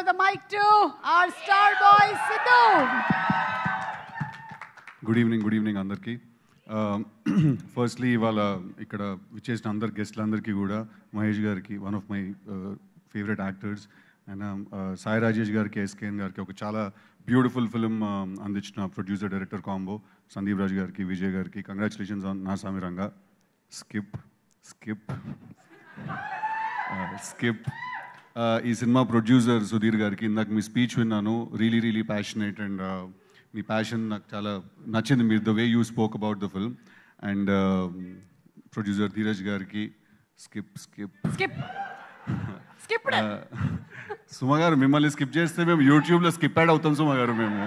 over the mic to our star boy, Sidhu. Good evening అందరికీ. Firstly ఇవాళ ఇక్కడ విచ్చేసిన అందరు గెస్ట్లందరికీ కూడా మహేష్ గారికి, one of my favourite actors, and Sai Rajesh గారికి, ఎస్కేఎన్ గారికి ఒక చాలా బ్యూటిఫుల్ ఫిలిం అందించిన producer director combo Sandeep Raj గారికి, విజయ్ గారికి కంగ్రాచులేషన్స్ ఆన్ నా సామి రంగా. స్కిప్ ఈ సినిమా ప్రొడ్యూసర్ సుధీర్ గారికి ఇందాక మీ స్పీచ్ విన్నాను, really passionate, and me passion నాకు చాలా నచ్చింది, మీరు the way you spoke about the film. And producer Dheeraj గారికి సుమ గారు, మిమ్మల్ని స్కిప్ చేస్తే మేము యూట్యూబ్లో స్కిప్ యాడ్ అవుతాం సుమ గారు మేము.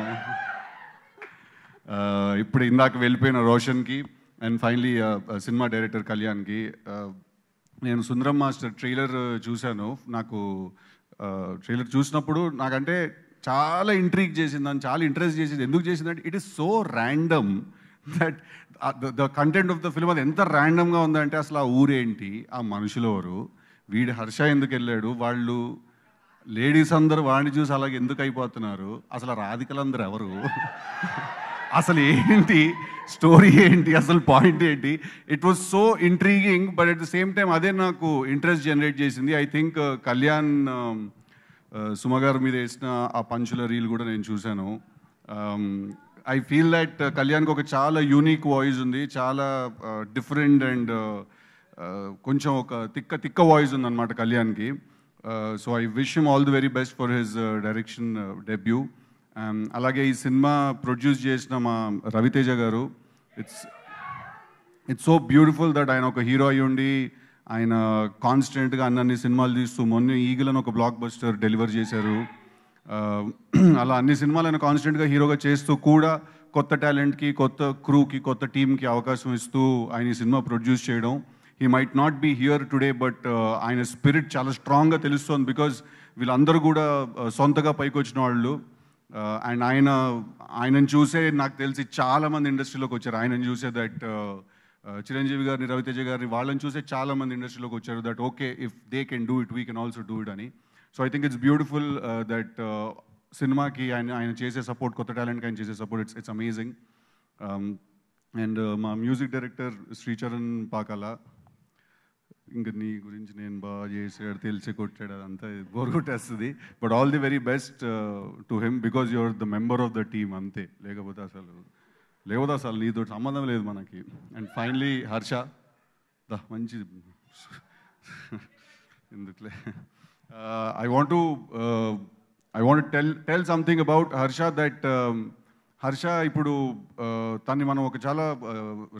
ఇప్పుడు ఇందాక వెళ్ళిపోయిన రోషన్కి, అండ్ ఫైనలీ సినిమా డైరెక్టర్ కళ్యాణ్కి. నేను సుందరం మాస్టర్ ట్రైలర్ చూశాను. నాకు ట్రైలర్ చూసినప్పుడు నాకంటే చాలా ఇంట్రీగ్ చేసిందని, చాలా ఇంట్రెస్ట్ చేసింది. ఎందుకు చేసిందంటే it is so random that the content of the film అది ఎంత ర్యాండమ్గా ఉందంటే, అసలు ఆ ఊరేంటి, ఆ మనుషులు ఎవరు, వీడి హర్ష ఎందుకు వెళ్ళాడు, వాళ్ళు లేడీస్ అందరూ వాడిని చూసి అలాగే ఎందుకు అయిపోతున్నారు, అసలు రాధికలందరూ ఎవరు, అసలు ఏంటి స్టోరీ ఏంటి, అసలు పాయింట్ ఏంటి. It was so intriguing, but at the same time అదే నాకు ఇంట్రెస్ట్ జనరేట్ చేసింది. ఐ థింక్ కళ్యాణ్ సుమ గారు మీద వేసిన ఆ పంచుల రీల్ కూడా నేను చూశాను. ఐ ఫీల్ దట్ కళ్యాణ్కి ఒక చాలా యూనిక్ వాయిస్ ఉంది, చాలా డిఫరెంట్ అండ్ కొంచెం ఒక తిక్క వాయిస్ ఉంది అనమాట కళ్యాణ్కి. So I wish him all the very best for his direction debut. అలాగే ఈ సినిమా ప్రొడ్యూస్ చేసిన మా రవితేజ గారు, ఇట్స్ సో బ్యూటిఫుల్ దట్ ఆయన ఒక హీరో అయ్యి ఉండి ఆయన కాన్స్టెంట్గా అన్ని సినిమాలు తీస్తూ మొన్న ఈగలను ఒక బ్లాక్ బస్టర్ డెలివర్ చేశారు. అలా అన్ని సినిమాలు ఆయన కాన్స్టెంట్గా హీరోగా చేస్తూ కూడా కొత్త టాలెంట్కి, కొత్త క్రూకి, కొత్త టీంకి అవకాశం ఇస్తూ ఆయన ఈ సినిమా ప్రొడ్యూస్ చేయడం. He might not be here today, but ఆయన స్పిరిట్ చాలా స్ట్రాంగ్గా తెలుస్తోంది. బికాజ్ వీళ్ళందరూ కూడా సొంతగా పైకి వచ్చిన వాళ్ళు. అండ్ ఆయనను చూసే నాకు తెలిసి చాలామంది ఇండస్ట్రీలోకి వచ్చారు. ఆయనను చూసే దట్ చిరంజీవి గారిని, రవితేజ గారిని, వాళ్ళని చూసే చాలామంది ఇండస్ట్రీలోకి వచ్చారు. That okay, if they can do it, we can also do it అని. So I think it's beautiful that సినిమాకి ఆయన చేసే సపోర్ట్, కొత్త టాలెంట్కి ఆయన చేసే సపోర్ట్, ఇట్స్ అమేజింగ్. అండ్ మా మ్యూజిక్ డైరెక్టర్ శ్రీచరణ్ పాకాల, ఇంకా నీ గురించి నేను బాగా చేసాడు, తెలిసి కొట్టాడు, అదంతా బోర్ కొట్టేస్తుంది. But all the very best to him, because your the member of the team, అంతే. లేకపోతే అసలు నీతో సంబంధం లేదు మనకి. అండ్ ఫైనలీ హర్ష, మంచి ఎందుకులే, I want tell something about Harsha. That Harsha ఇప్పుడు తన్ని మనం ఒక చాలా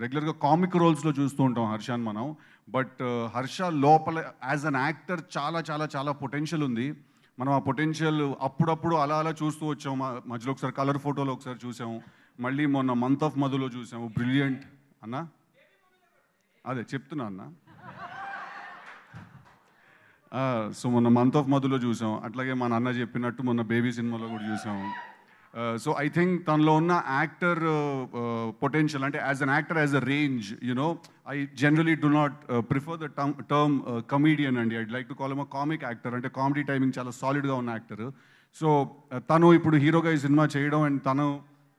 రెగ్యులర్గా కామిక్ రోల్స్లో చూస్తూ ఉంటాం హర్షని మనం. బట్ హర్ష లోపల యాజ్ అన్ యాక్టర్ చాలా చాలా చాలా పొటెన్షియల్ ఉంది. మనం ఆ పొటెన్షియల్ అప్పుడప్పుడు అలా చూస్తూ వచ్చాం. మధ్యలో ఒకసారి కలర్ ఫోటోలో ఒకసారి చూసాం, మళ్ళీ మొన్న మంత్ ఆఫ్ మధులో చూసాము. బ్రిలియంట్ అన్న, అదే చెప్తున్నా అన్న. సో మొన్న మంత్ ఆఫ్ మధులో చూసాం, అట్లాగే మన అన్న చెప్పినట్టు మొన్న బేబీ సినిమాలో కూడా చూసాము. సో ఐ థింక్ తనలో ఉన్న యాక్టర్ పొటెన్షియల్, అంటే as an actor, as a range, you know, I generally do not prefer the term comedian అండి. I'd like to call him a comic actor. అంటే కామెడీ టైమింగ్ చాలా సాలిడ్గా ఉన్న యాక్టర్. సో తను ఇప్పుడు హీరోగా ఈ సినిమా చేయడం, అండ్ తను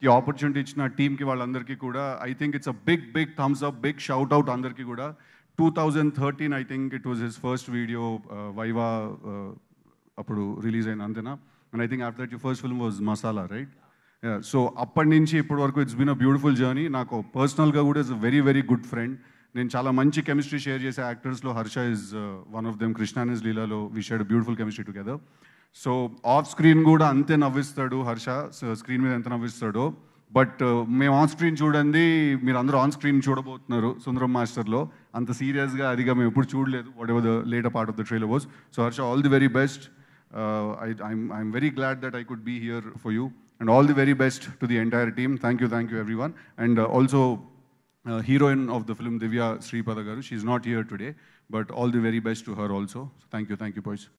ఈ ఆపర్చునిటీ ఇచ్చిన టీంకి, వాళ్ళందరికీ కూడా I think it's a big thumbs up, big shout out అందరికీ కూడా. 2013 I think it was his first video, Viva అప్పుడు రిలీజ్ అయిన, అంతేనా? And I think after that your first film was Masala, right? So అప్పటి నుంచి ఇప్పటి వరకు it's been a beautiful journey. నాకు పర్సనల్గా కూడా is a very good friend. నేను చాలా మంచి కెమిస్ట్రీ షేర్ చేసే యాక్టర్స్లో Harsha is one of them. Krishna and లీలాలో we shared beautiful chemistry together. So off screen కూడా అంతే నవ్విస్తాడు హర్ష, స్క్రీన్ మీద ఎంత నవ్విస్తాడో. బట్ మేము ఆన్ స్క్రీన్ చూడండి, మీరు అందరూ ఆన్ స్క్రీన్ చూడబోతున్నారు సుందరం మాస్టర్లో. అంత సీరియస్గా అదిగా మేము ఎప్పుడు చూడలేదు, what ever the later part of the trailer was. So Harsha, all the very best. I'm very glad that I could be here for you, and all the very best to the entire team. Thank you everyone. And also heroine of the film, Divya Sripada garu, she's not here today, but all the very best to her also. Thank you boys.